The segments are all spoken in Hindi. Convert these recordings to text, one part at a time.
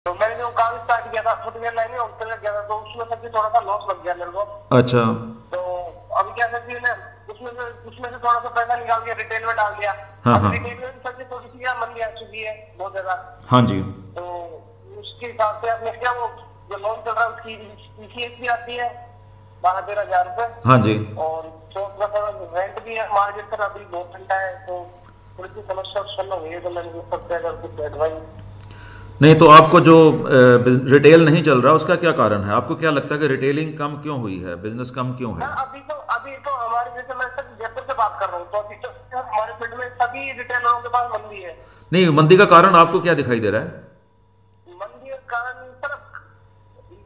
तो मैंने जो काम स्टार्ट किया था फुटवेयर लाइन में होलसेल गया था, तो उसमें सबसे थोड़ा सा लॉस लग गया मेरे को। अच्छा। तो अभी क्या सकती है ना, उसमें से थोड़ा सा पैसा निकाल के रिटेल में डाल दिया। हाँ अब हाँ रिटेल में सबसे थोड़ी सी मंदी आ चुकी है बहुत ज्यादा। हाँ जी। तो उसके हिसाब से अपने क्या वो जो लोन चल रहा है उसकी ECS भी आती है 12-13 हजार रुपए। हाँ जी। और रेंट भी है, मार्केट पर अभी बहुत ठंडा है, तो थोड़ी सी समस्या उत्पन्न हो गई है। तो मैंने सबसे अगर कुछ एडवाइस। नहीं तो आपको जो रिटेल नहीं चल रहा उसका क्या कारण है? आपको क्या लगता है कि रिटेलिंग कम क्यों हुई है, बिजनेस कम क्यों है? अभी तो हमारे जैसे मैं सर जयपुर से बात कर रहा हूँ, तो अभी तो हमारे फील्ड में सभी रिटेलरों के पास मंदी है। नहीं, मंदी का कारण आपको क्या दिखाई दे रहा है? मंदी का कारण सर,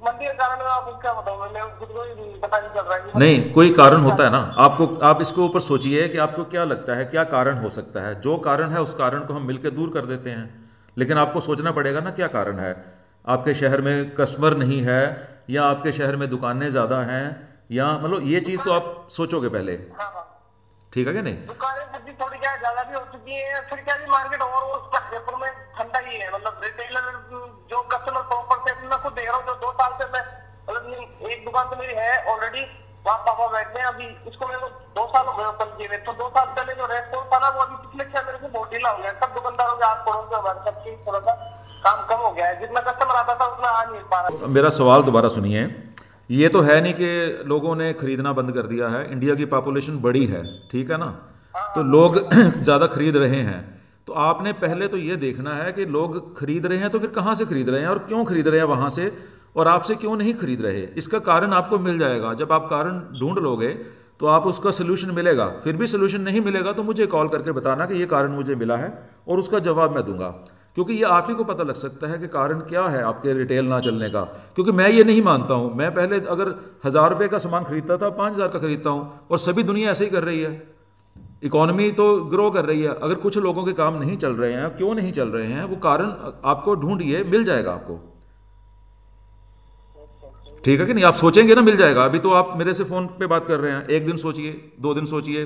मंदी का कारण आपको क्या बताऊँ, मैं खुद को ही पता नहीं चल रहा है। नहीं, कोई कारण होता है ना आपको। आप इसके ऊपर सोचिए कि आपको क्या लगता है क्या कारण हो सकता है। जो कारण है उस कारण को हम मिलकर दूर कर देते हैं, लेकिन आपको सोचना पड़ेगा ना क्या कारण है। आपके शहर में कस्टमर नहीं है, या आपके शहर में दुकानें ज़्यादा हैं, या मतलब ये चीज़ तो आप सोचोगे पहले। हाँ हाँ, ठीक है क्या? नहीं, दुकानें सब्जी थोड़ी क्या ज्यादा भी हो चुकी है, फिर क्या मार्केट और जयपुर में ठंडा ही है। मतलब रिटेलर जो कस्टमर प्रॉपर से मैं खुद देख रहा हूँ, जो 2 साल से मैं मतलब एक दुकान तो मेरी है ऑलरेडी, वहाँ पापा बैठते हैं। अभी इसको मेरे को 2 साल हो गए ओपन किए हुए। तो 2 साल पहले जो रेस्टोरेंट था ना, वो अभी पिछले 6 महीने से बहुत ढीला हो गया। सब दुकानदारों के आस पड़ोस से हमारे सब चीज थोड़ा सा काम कम हो गया है। जितना कस्टमर आता था उतना आ नहीं पा रहा। मेरा सवाल दोबारा सुनिए। ये तो है नहीं कि लोगों ने खरीदना बंद कर दिया है। इंडिया की पॉपुलेशन बड़ी है, ठीक है ना, तो लोग ज़्यादा खरीद रहे हैं। तो आपने पहले तो ये देखना है कि लोग खरीद रहे हैं तो फिर कहाँ से खरीद रहे हैं और क्यों खरीद रहे हैं वहाँ से, और आपसे क्यों नहीं खरीद रहे। इसका कारण आपको मिल जाएगा। जब आप कारण ढूंढ लोगे तो आप उसका सोल्यूशन मिलेगा। फिर भी सोल्यूशन नहीं मिलेगा तो मुझे कॉल करके बताना कि ये कारण मुझे मिला है, और उसका जवाब मैं दूंगा। क्योंकि ये आप ही को पता लग सकता है कि कारण क्या है आपके रिटेल ना चलने का। क्योंकि मैं ये नहीं मानता हूँ। मैं पहले अगर 1000 रुपये का सामान खरीदता था, 5000 का खरीदता हूँ, और सभी दुनिया ऐसे ही कर रही है। इकोनॉमी तो ग्रो कर रही है। अगर कुछ लोगों के काम नहीं चल रहे हैं, क्यों नहीं चल रहे हैं, वो कारण आपको ढूंढिए, मिल जाएगा आपको। ठीक है कि नहीं? आप सोचेंगे ना मिल जाएगा। अभी तो आप मेरे से फोन पे बात कर रहे हैं, 1 दिन सोचिए, 2 दिन सोचिए।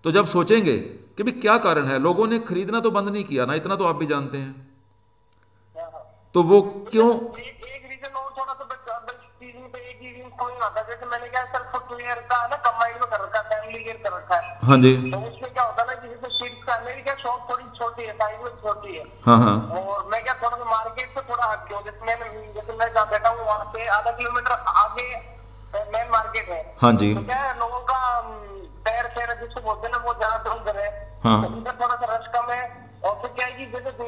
तो जब सोचेंगे कि भाई क्या कारण है, लोगों ने खरीदना तो बंद नहीं किया ना, इतना तो आप भी जानते हैं, तो वो क्यों। एक रीजन और थोड़ा सा चीजों पे एक ही रीजन समझ आता है। जैसे मैंने क्या सर फुटवेयर का ना कंबाइंड में कर रखा है, फैमिली वेयर कर रखा है। हाँ जी। तो उसमें क्या होता है ना कि जैसे शीट्स का, मेरी क्या शॉप थोड़ी छोटी है, साइज में छोटी है। हाँ हाँ। और मैं क्या थोड़ा सा मार्केट से थोड़ा हट गया हूँ। जैसे मैं जहाँ बैठा हूँ वहाँ से आधा किलोमीटर आगे मेन मार्केट है। हाँ जी। तो क्या है, लोगों का पैर पैर जिसको बोलते हैं ना, वो ज्यादा उधर है। हाँ। तो इधर थोड़ा सा रश कम है। और फिर क्या है कि जैसे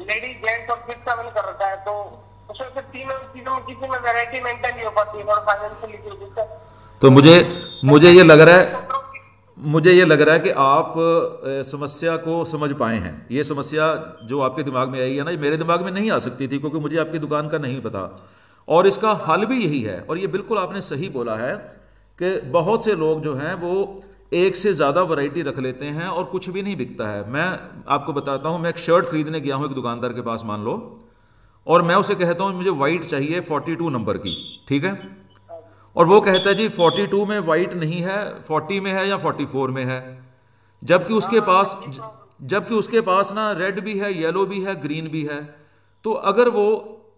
लेडीज जेंट्स और किड्स का मैंने कर रखा है, तो उसमें से तीनों चीजों में किसी में वैरायटी मेंटेन नहीं हो पाती है, और फाइनेंशियली तो मुझे ये लग रहा है, मुझे ये लग रहा है कि आप समस्या को समझ पाए हैं। ये समस्या जो आपके दिमाग में आई है ना, ये मेरे दिमाग में नहीं आ सकती थी, क्योंकि मुझे आपकी दुकान का नहीं पता। और इसका हल भी यही है। और ये बिल्कुल आपने सही बोला है कि बहुत से लोग जो हैं वो एक से ज़्यादा वैरायटी रख लेते हैं और कुछ भी नहीं बिकता है। मैं आपको बताता हूँ, मैं एक शर्ट खरीदने गया हूँ एक दुकानदार के पास मान लो, और मैं उसे कहता हूँ मुझे वाइट चाहिए 42 नंबर की, ठीक है, और वो कहता है जी 42 में वाइट नहीं है, 40 में है या 44 में है। जबकि उसके पास ना रेड भी है, येलो भी है, ग्रीन भी है। तो अगर वो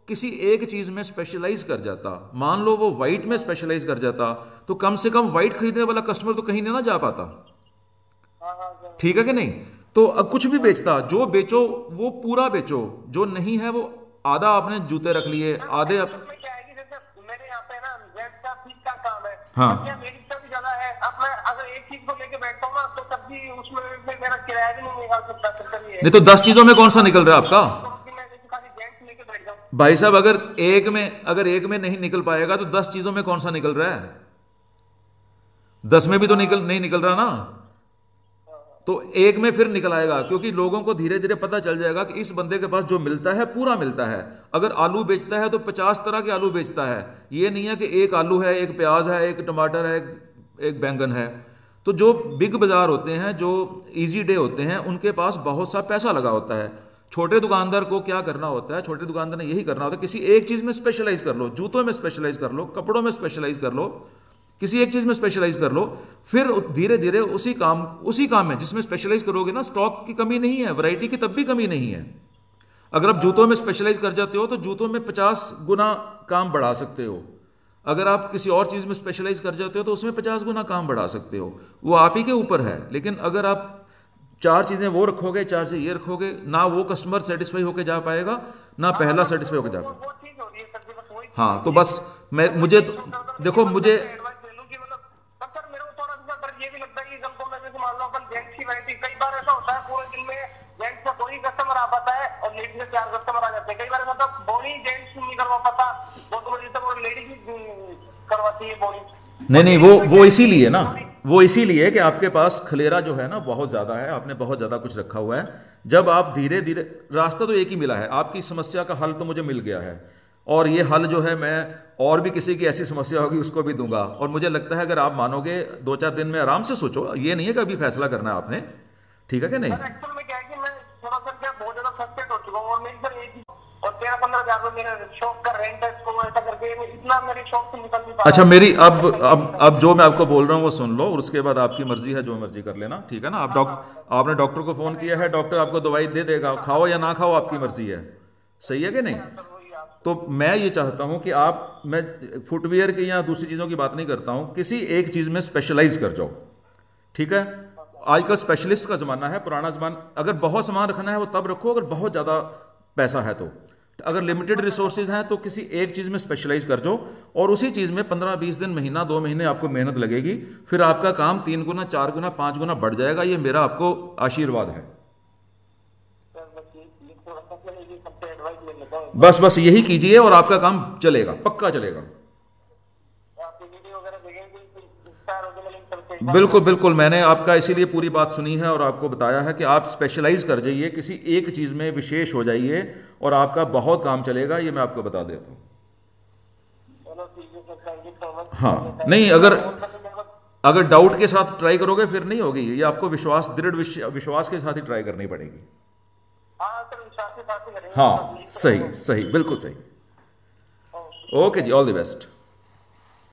किसी एक चीज में स्पेशलाइज कर जाता, मान लो वो व्हाइट में स्पेशलाइज कर जाता, तो कम से कम व्हाइट खरीदने वाला कस्टमर तो कहीं ना जा पाता। ठीक है कि नहीं? तो अब कुछ भी बेचता, जो बेचो वो पूरा बेचो, जो नहीं है वो आधा आपने जूते रख लिए, आधे मेरे यहाँ पे ना जेंट्स का ठीक का काम है। हाँ। लेडीज का भी ज्यादा है। अब मैं अगर एक चीज को लेके बैठता हूँ ना, तो कभी उसमें मेरा किराया भी नहीं निकाल सकता। नहीं तो 10 चीजों में कौन सा निकल रहा है आपका? भाई साहब, अगर एक में नहीं निकल पाएगा तो 10 चीजों में कौन सा निकल रहा है? 10 में भी तो नहीं निकल रहा ना, तो एक में फिर निकल आएगा। क्योंकि लोगों को धीरे धीरे पता चल जाएगा कि इस बंदे के पास जो मिलता है पूरा मिलता है। अगर आलू बेचता है तो 50 तरह के आलू बेचता है। ये नहीं है कि एक आलू है, एक प्याज है, एक टमाटर है, एक बैंगन है। तो जो बिग बाजार होते हैं, जो इजी डे होते हैं, उनके पास बहुत सा पैसा लगा होता है। छोटे दुकानदार को क्या करना होता है? छोटे दुकानदार ने यही करना होता है, किसी एक चीज में स्पेशलाइज कर लो, जूतों में स्पेशलाइज कर लो, कपड़ों में स्पेशलाइज कर लो, किसी एक चीज में स्पेशलाइज कर लो। फिर धीरे धीरे उसी काम में जिसमें स्पेशलाइज करोगे ना, स्टॉक की कमी नहीं है, वैरायटी की तब भी कमी नहीं है। अगर आप जूतों में स्पेशलाइज कर जाते हो तो जूतों में 50 गुना काम बढ़ा सकते हो। अगर आप किसी और चीज़ में स्पेशलाइज कर जाते हो तो उसमें 50 गुना काम बढ़ा सकते हो। वो आप ही के ऊपर है। लेकिन अगर आप 4 चीज़ें वो रखोगे, 4 चीज़ें ये रखोगे, ना वो कस्टमर सेटिस्फाई होकर जा पाएगा, ना पहला सेटिस्फाई होकर जा पाएगा। वो चीज हो रही है सर जी, बस वही हाँ, तो बस मुझे देखो, मुझे एडवाइस ले लूं कि मतलब तब सर मेरे को थोड़ा सा डर ये भी लगता है कि कल को मैं जैसे मान लो अपन जेंट्स की वैरायटी, कई बार ऐसा होता है पूरे दिन में जेंट्स का कोई कस्टमर आ पाता है और लेडीज में 4 कस्टमर आ जाते हैं। कई बार मतलब बॉडी जेंट्स नहीं करवा पाता, तो मुझे तो लेडीज करवाती है बॉडी। नहीं, वो इसीलिए ना, वो इसीलिए कि आपके पास खलेरा जो है ना बहुत ज़्यादा है, आपने बहुत ज़्यादा कुछ रखा हुआ है। जब आप धीरे धीरे, रास्ता तो एक ही मिला है, आपकी समस्या का हल तो मुझे मिल गया है, और ये हल जो है मैं और भी किसी की ऐसी समस्या होगी उसको भी दूंगा। और मुझे लगता है अगर आप मानोगे 2-4 दिन में आराम से सोचो, ये नहीं है कि अभी फैसला करना है आपने, ठीक है कि नहीं? एक्चुअल में क्या है कि मैं थोड़ा सा क्या बहुत ज्यादा फ्रस्ट्रेट हो चुका हूँ, और मेरी सर एक और 13-15 हजार रुपये मेरे शॉप का रेंट है, इसको ऐसा करके इतना मेरी शॉप से निकल नहीं पा रहा। अच्छा, मेरी अब जो मैं आपको बोल रहा हूँ वो सुन लो, और उसके बाद आपकी मर्जी है, जो मर्जी कर लेना, ठीक है ना? आपने डॉक्टर को फोन किया है, डॉक्टर आपको दवाई दे देगा, खाओ या ना खाओ आपकी मर्जी है, सही है कि नहीं? तो मैं ये चाहता हूं कि मैं फुटवियर की या दूसरी चीज़ों की बात नहीं करता हूं, किसी एक चीज़ में स्पेशलाइज कर जाओ, ठीक है? आजकल स्पेशलिस्ट का ज़माना है, पुराना ज़माना, अगर बहुत सामान रखना है वो तब रखो अगर बहुत ज़्यादा पैसा है तो। अगर लिमिटेड रिसोर्सेज हैं तो किसी एक चीज़ में स्पेशलाइज कर जाओ, और उसी चीज़ में 15-20 दिन, महीना, 2 महीने आपको मेहनत लगेगी, फिर आपका काम 3 गुना, 4 गुना, 5 गुना बढ़ जाएगा। ये मेरा आपको आशीर्वाद है। बस यही कीजिए और आपका काम चलेगा, पक्का चलेगा। बिल्कुल, मैंने आपका इसीलिए पूरी बात सुनी है और आपको बताया है कि आप स्पेशलाइज कर जाइए, किसी एक चीज़ में विशेष हो जाइए और आपका बहुत काम चलेगा, ये मैं आपको बता देता हूँ। हाँ, नहीं, अगर डाउट के साथ ट्राई करोगे फिर नहीं होगी, ये आपको दृढ़ विश्वास के साथ ही ट्राई करनी पड़ेगी। हाँ, सही, बिल्कुल सही। ओके जी, ऑल द बेस्ट।